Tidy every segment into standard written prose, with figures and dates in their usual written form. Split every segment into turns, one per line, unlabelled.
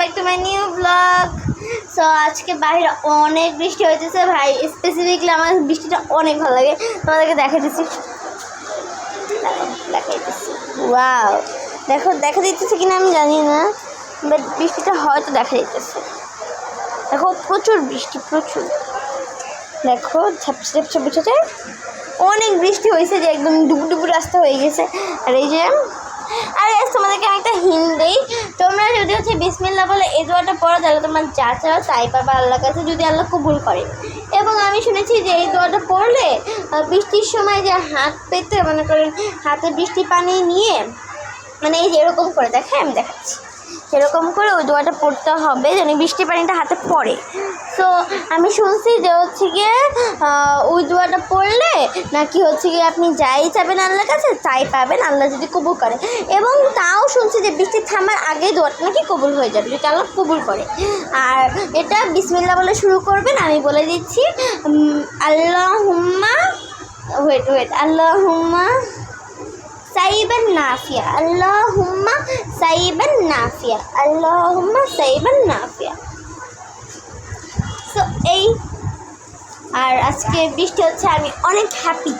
Back to my new blog. So আজকে বাইরে অনেক বৃষ্টি হইতেছে ভাই, স্পেসিফিকলি আমার বৃষ্টিটা অনেক ভালো লাগে। তোমাদেরকে দেখাইতেছি, ওয়াও দেখো, দেখা দিতেছে কিনা আমি জানি না, বাট বৃষ্টিটা হয়তো দেখা দিতেছে। দেখো প্রচুর বৃষ্টি, প্রচুর। দেখো ঝাপসা ঝাপসা বুঝেছে, অনেক বৃষ্টি হয়েছে যে একদম ডুবডুবু রাস্তা হয়ে গেছে। আর এই যে তোমাদেরকে আমি একটা হিন্ট দিই, তোমরা যদি হচ্ছে বিসমিল্লাহ বলে এই দোয়াটা পড়ো তাহলে তোমার যা চাও তাই পাবে আল্লাহর কাছে, যদি আল্লাহ কবুল করে। এবং আমি শুনেছি যে এই দোয়াটা পড়লে বৃষ্টির সময় যে হাত পেতে মনে করেন হাতে বৃষ্টি পানি নিয়ে, মানে এই যে এরকম করে দেখে আমি দেখাচ্ছি, সেরকম করে ওই দোয়াটা পড়তে হবে যেন বৃষ্টি পানিটা হাতে পড়ে। সো আমি শুনছি যে হচ্ছে গিয়ে ওই দোয়াটা পড়লে নাকি হচ্ছে গিয়ে আপনি যাই চাবেন আল্লাহর কাছে তাই পাবেন, আল্লাহ যদি কবুল করে। এবং তাও শুনছি যে বৃষ্টি থামার আগে দোয়াটা নাকি কবুল হয়ে যাবে যদি আল্লাহ কবুল করে। আর এটা বিসমিল্লাহ বলে শুরু করবেন, আমি বলে দিচ্ছি। আল্লাহুম্মা আল্লাহুম্মা সাইবান নাফিয়া, আল্লাহুম্মা সাইবান নাফিয়া, আল্লাহুম্মা সাইবান নাফিয়া। সো এই, আর আজকে বৃষ্টি হচ্ছে, আমি অনেক হ্যাপি।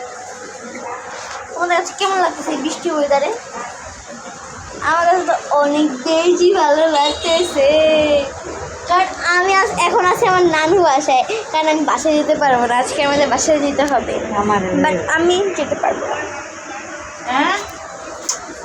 তোমাদের কাছে কেমন লাগতেছে বৃষ্টি ওয়েদারে? আমার কাছে তো অনেক বেশি ভালো লাগতেছে, কারণ আমি এখন আছি আমার নানু বাসায়, কারণ আমি বাসায় যেতে পারবো না, আজকে আমাদের বাসায় যেতে হবে, বাট আমি যেতে পারবো না।